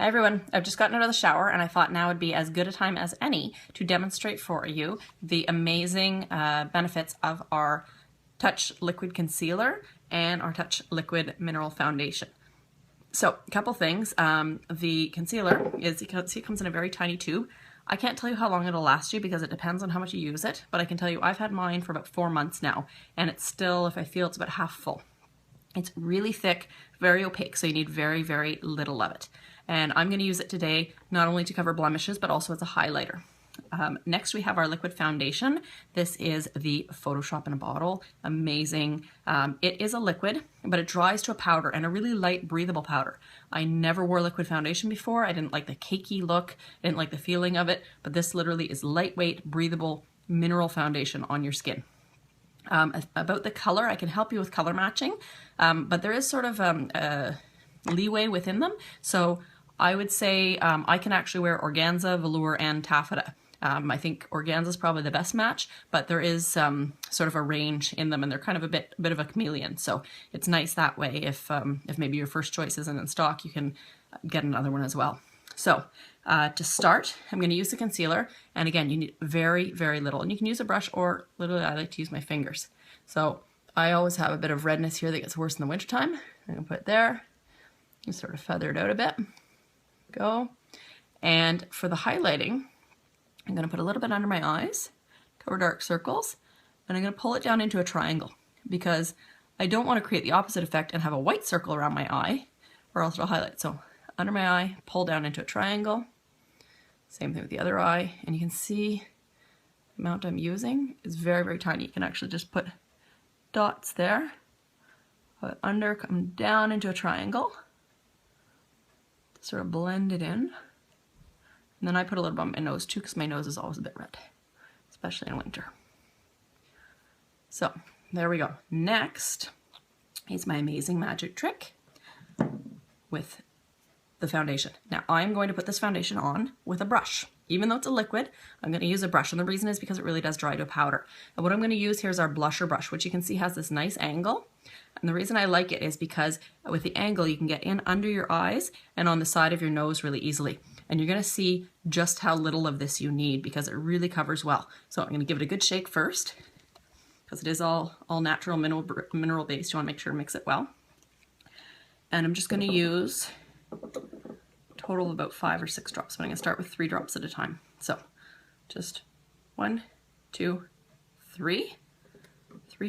Hi everyone, I've just gotten out of the shower and I thought now would be as good a time as any to demonstrate for you the amazing benefits of our Touch Liquid Concealer and our Touch Liquid Mineral Foundation. So a couple things, the concealer is, you can see it comes in a very tiny tube. I can't tell you how long it'll last you because it depends on how much you use it, but I can tell you I've had mine for about 4 months now and it's still, if I feel, it's about half full. It's really thick, very opaque, so you need very, very little of it. And I'm going to use it today not only to cover blemishes, but also as a highlighter. Next we have our liquid foundation. This is the Photoshop in a bottle. Amazing. It is a liquid, but it dries to a powder and a really light, breathable powder. I never wore liquid foundation before. I didn't like the cakey look. I didn't like the feeling of it, but this literally is lightweight, breathable mineral foundation on your skin. About the color, I can help you with color matching, but there is sort of leeway within them. So I would say I can actually wear organza, velour, and taffeta. I think organza is probably the best match, but there is sort of a range in them, and they're kind of a bit of a chameleon. So it's nice that way. If maybe your first choice isn't in stock, you can get another one as well. So to start, I'm going to use the concealer, and again, you need very, very little, and you can use a brush, or literally I like to use my fingers. So I always have a bit of redness here that gets worse in the wintertime. I'm going to put it there, and sort of feather it out a bit. Go. And for the highlighting, I'm going to put a little bit under my eyes, cover dark circles, and I'm going to pull it down into a triangle because I don't want to create the opposite effect and have a white circle around my eye, or else it'll highlight. So under my eye, pull down into a triangle. Same thing with the other eye, and you can see the amount I'm using is very, very tiny. You can actually just put dots there, put under, come down into a triangle, sort of blend it in. And then I put a little bit on my nose too, because my nose is always a bit red, especially in winter. So there we go. Next is my amazing magic trick with the foundation. Now I'm going to put this foundation on with a brush. Even though it's a liquid, I'm going to use a brush, and the reason is because it really does dry to a powder. And what I'm going to use here is our blusher brush, which you can see has this nice angle. And the reason I like it is because with the angle you can get in under your eyes and on the side of your nose really easily. And you're going to see just how little of this you need because it really covers well. So I'm going to give it a good shake first because it is all natural mineral based. You want to make sure to mix it well. And I'm just going to use total of about 5 or 6 drops, but I'm going to start with 3 drops at a time. So just 1, 2, 3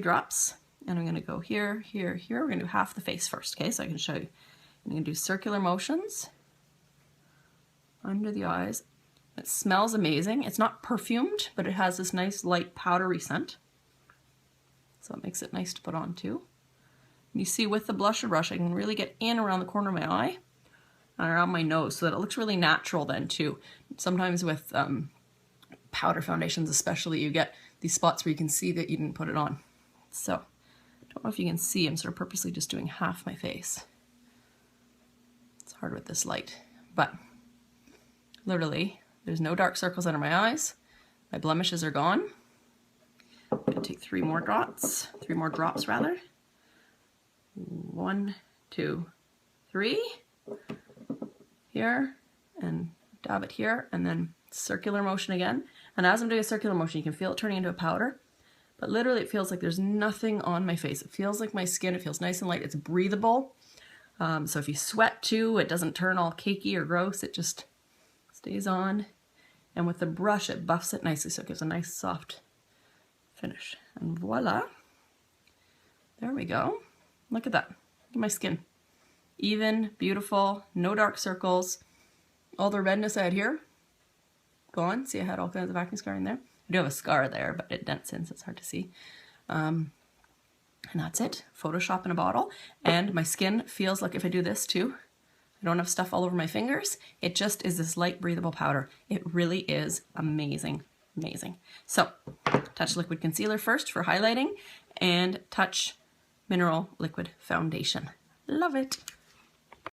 drops, and I'm going to go here, here, here. We're going to do half the face first, okay, so I can show you. I'm going to do circular motions under the eyes. It smells amazing. It's not perfumed, but it has this nice light powdery scent, so it makes it nice to put on too. And you see with the blusher brush I can really get in around the corner of my eye and around my nose so that it looks really natural then too. Sometimes with powder foundations especially, you get these spots where you can see that you didn't put it on. So I don't know if you can see, I'm sort of purposely just doing half my face. It's hard with this light, but literally there's no dark circles under my eyes. My blemishes are gone. I'm going to take 3 more drops rather. 1, 2, 3. Here, and dab it here, and then circular motion again. And as I'm doing a circular motion, you can feel it turning into a powder, but literally it feels like there's nothing on my face. It feels like my skin, it feels nice and light, it's breathable. So if you sweat too, it doesn't turn all cakey or gross, it just stays on. And with the brush, it buffs it nicely, so it gives a nice soft finish. And voila, there we go. Look at that, look at my skin. Even, beautiful, no dark circles. All the redness I had here, gone. See, I had all kinds of acne scarring there. I do have a scar there, but it dents in, so it's hard to see. And that's it. Photoshop in a bottle. And my skin feels like if I do this too, I don't have stuff all over my fingers. It just is this light, breathable powder. It really is amazing, amazing. So, Touch Liquid Concealer first for highlighting, and Touch Mineral Liquid Foundation. Love it.